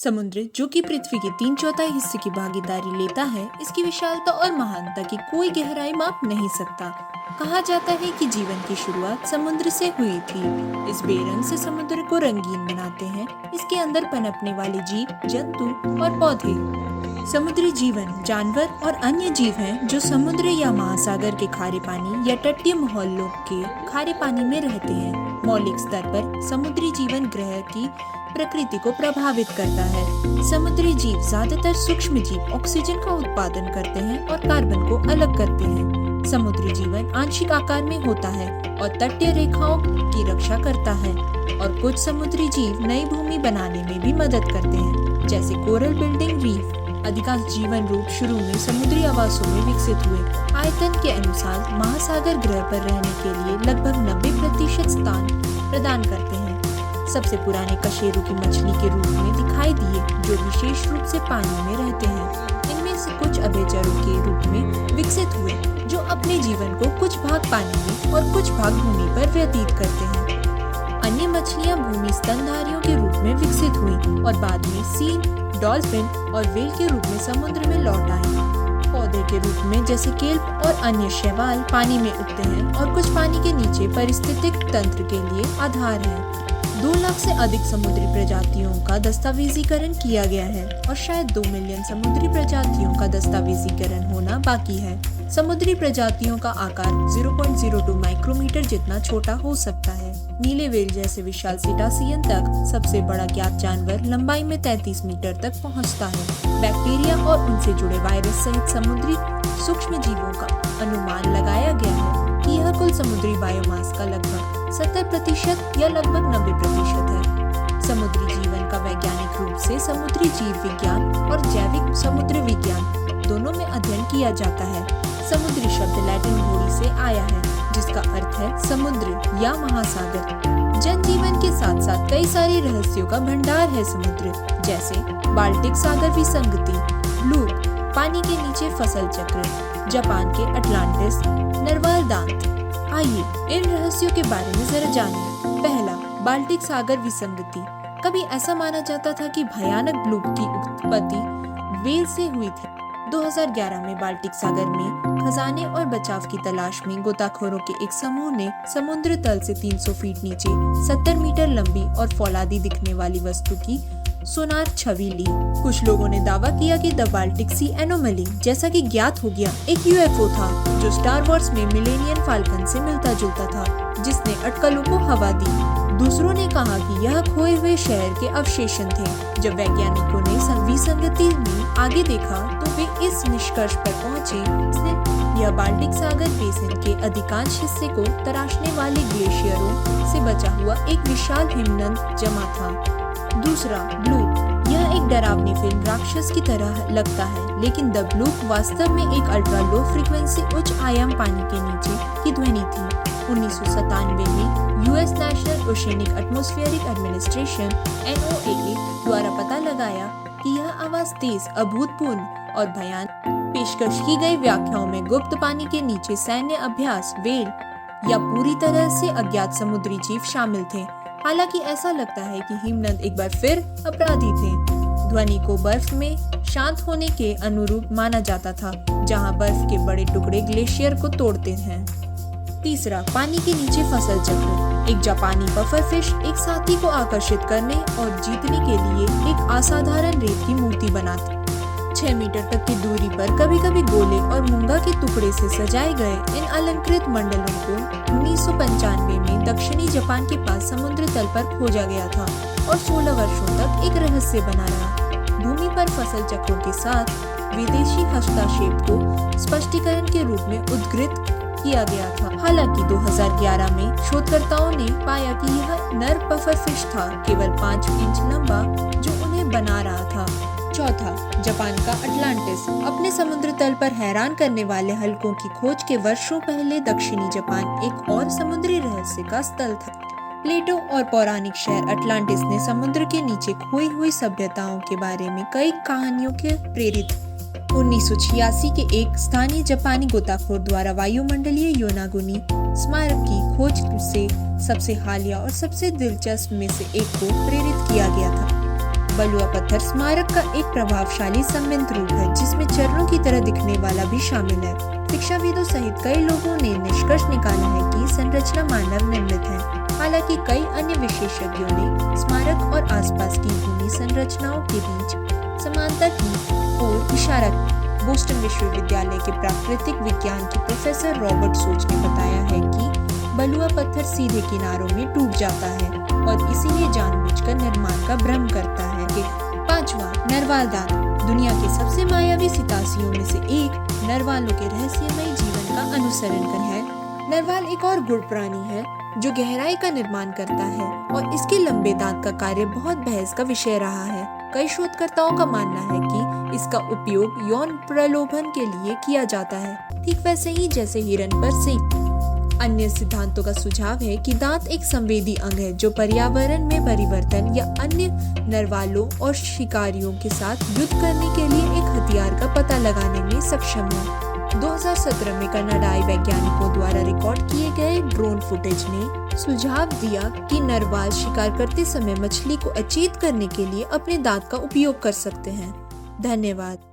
समुद्र, जो कि पृथ्वी के 3/4 हिस्से की भागीदारी लेता है, इसकी विशालता और महानता की कोई गहराई माप नहीं सकता। कहा जाता है कि जीवन की शुरुआत समुद्र से हुई थी। इस बेरंग से समुद्र को रंगीन बनाते हैं इसके अंदर पनपने वाले जीव, जंतु और पौधे। समुद्री जीवन जानवर और अन्य जीव हैं जो समुद्र या महासागर के खारे पानी या तटीय माहौलों के खारे पानी में रहते हैं। मौलिक स्तर पर समुद्री जीवन ग्रह की प्रकृति को प्रभावित करता है। समुद्री जीव ज्यादातर सूक्ष्म जीव ऑक्सीजन का उत्पादन करते हैं और कार्बन को अलग करते हैं। समुद्री जीवन आंशिक आकार में होता है और तटीय रेखाओं की रक्षा करता है, और कुछ समुद्री जीव नई भूमि बनाने में भी मदद करते हैं, जैसे कोरल बिल्डिंग रीफ। अधिकांश जीवन रूप शुरू में समुद्री आवासों में विकसित हुए। आयतन के अनुसार महासागर ग्रह पर रहने के लिए लगभग 90% स्थान प्रदान करते हैं। सबसे पुराने कशेरू की मछली के रूप में दिखाई दिए, जो विशेष रूप से पानी में रहते हैं। इनमें से कुछ अभयचरों के रूप में विकसित हुए, जो अपने जीवन को कुछ भाग पानी में और कुछ भाग भूमि पर व्यतीत करते हैं। अन्य मछलियां भूमि स्तनधारियों के रूप में विकसित हुई और बाद में सील, डॉल्फिन और व्हेल के रूप में समुद्र में लौट आई। पौधे के रूप में जैसे केल्प और अन्य शैवाल पानी में उगते हैं और कुछ पानी के नीचे पारिस्थितिक तंत्र के लिए आधार हैं। 2 लाख से अधिक समुद्री प्रजातियों का दस्तावेजीकरण किया गया है और शायद 2 मिलियन समुद्री प्रजातियों का दस्तावेजीकरण होना बाकी है। समुद्री प्रजातियों का आकार 0.02 माइक्रोमीटर जितना छोटा हो सकता है। नीले व्हेल जैसे विशाल सीटासियन तक सबसे बड़ा ज्ञात जानवर लंबाई में 33 मीटर तक पहुंचता है। बैक्टीरिया और उनसे जुड़े वायरस सहित समुद्री सूक्ष्म जीवों का अनुमान लगाया गया है कि यह कुल समुद्री बायोमास का लगभग 70% या लगभग 90% है। समुद्री जीवन का वैज्ञानिक रूप से समुद्री जीव विज्ञान और जैविक समुद्र विज्ञान दोनों में अध्ययन किया जाता है। समुद्री शब्द लैटिन घोड़ी से आया है, जिसका अर्थ है समुद्र या महासागर। जनजीवन के साथ साथ कई सारे रहस्यों का भंडार है समुद्र, जैसे बाल्टिक सागर विसंगति, ब्लूप, पानी के नीचे फसल चक्र, जापान के अटलांटिस, नरवाल दांत। आइए इन रहस्यों के बारे में जरा जानिए। पहला, बाल्टिक सागर विसंगति। कभी ऐसा माना जाता था कि भयानक ब्लूप की उत्पत्ति व्हेल से हुई थी। 2011 में बाल्टिक सागर में खजाने और बचाव की तलाश में गोताखोरों के एक समूह ने समुद्र तल से 300 फीट नीचे 70 मीटर लंबी और फौलादी दिखने वाली वस्तु की सोनार छवि ली। कुछ लोगों ने दावा किया कि द बाल्टिक सी एनोमली, जैसा कि ज्ञात हो गया, एक यूएफओ था जो स्टार वॉर्स में मिलेनियम फाल्कन से मिलता जुलता था, जिसने अटकलों को हवा दी। दूसरों ने कहा कि यह खोए हुए शहर के अवशेषण थे। जब वैज्ञानिकों ने विसंगति में आगे देखा तो वे इस निष्कर्ष पर पहुंचे कि यह बाल्टिक सागर बेसिन के अधिकांश हिस्से को तराशने वाले ग्लेशियरों से बचा हुआ एक विशाल हिमनद जमा था। दूसरा, ब्लूप। यह एक डरावनी फिल्म राक्षस की तरह लगता है, लेकिन द ब्लूप वास्तव में एक अल्ट्रा लो फ्रीक्वेंसी उच्च आयाम पानी के नीचे की ध्वनि थी। 1997 में US national oceanic atmospheric administration (NOAA) द्वारा पता लगाया कि यह आवाज तेज, अभूतपूर्व और भयानक। पेशकश की गई व्याख्याओं में गुप्त पानी के नीचे सैन्य अभ्यास, व्हेल या पूरी तरह से अज्ञात समुद्री जीव शामिल थे। हालांकि ऐसा लगता है कि हिमनद एक बार फिर अपराधी थे। ध्वनि को बर्फ में शांत होने के अनुरूप माना जाता था, जहां बर्फ के बड़े टुकड़े ग्लेशियर को तोड़ते हैं। तीसरा, पानी के नीचे फसल चक्र। एक जापानी पफर फिश एक साथी को आकर्षित करने और जीतने के लिए एक असाधारण रेत की मूर्ति बनाती। 6 मीटर तक की दूरी पर कभी कभी गोले और मूंगा के टुकड़े से सजाए गए इन अलंकृत मंडलों को 1995 में दक्षिणी जापान के पास समुद्र तल पर खोजा गया था और 16 वर्षों तक एक रहस्य बना रहा। भूमि पर फसल चक्रों के साथ विदेशी हस्तक्षेप को स्पष्टीकरण के रूप में उद्धृत किया गया था। हालांकि 2011 में शोधकर्ताओं ने पाया कि यह नर पफर फिश था, केवल 5 इंच लंबा, जो उन्हें बना रहा था। चौथा, जापान का अटलांटिस। अपने समुद्र तल पर हैरान करने वाले हल्कों की खोज के वर्षों पहले दक्षिणी जापान एक और समुद्री रहस्य का स्थल था। प्लेटो और पौराणिक शहर अटलांटिस ने समुद्र के नीचे खोई हुई सभ्यताओं के बारे में कई कहानियों के प्रेरित। 1986 के एक स्थानीय जापानी गोताखोर द्वारा वायुमंडलीय योनागुनी स्मारक की खोज से सबसे हालिया और सबसे दिलचस्प में से एक को प्रेरित किया गया था। बलुआ पत्थर स्मारक का एक प्रभावशाली सम्मिलित रूप है जिसमें चरणों की तरह दिखने वाला भी शामिल है। शिक्षाविदों सहित कई लोगों ने निष्कर्ष निकाला है कि संरचना मानव निर्मित है। हालांकि कई अन्य विशेषज्ञों ने स्मारक और आसपास की भूमि संरचनाओं के बीच समानता की ओर इशारा किया। बोस्टन विश्वविद्यालय के प्राकृतिक विज्ञान के प्रोफेसर रॉबर्ट सोच ने बताया है कि बलुआ पत्थर सीधे किनारों में टूट जाता है और इसीलिए जानबूझकर निर्माण का भ्रम करता है। 5वां, नरवाल दांत। दुनिया के सबसे मायावी सितासियों में से एक नरवालों के रहस्यमयी जीवन का अनुसरण कर है। नरवाल एक और गुड़ प्राणी है जो गहराई का निर्माण करता है और इसके लंबे दांत का कार्य बहुत बहस का विषय रहा है। कई शोधकर्ताओं का मानना है कि इसका उपयोग यौन प्रलोभन के लिए किया जाता है, ठीक वैसे ही जैसे हिरन पर सिंह। अन्य सिद्धांतों का सुझाव है कि दांत एक संवेदी अंग है जो पर्यावरण में परिवर्तन या अन्य नरवालों और शिकारियों के साथ युद्ध करने के लिए एक हथियार का पता लगाने में सक्षम है। 2017 में कनाडाई वैज्ञानिकों द्वारा रिकॉर्ड किए गए ड्रोन फुटेज ने सुझाव दिया कि नरवाल शिकार करते समय मछली को अचेत करने के लिए अपने दांत का उपयोग कर सकते हैं। धन्यवाद।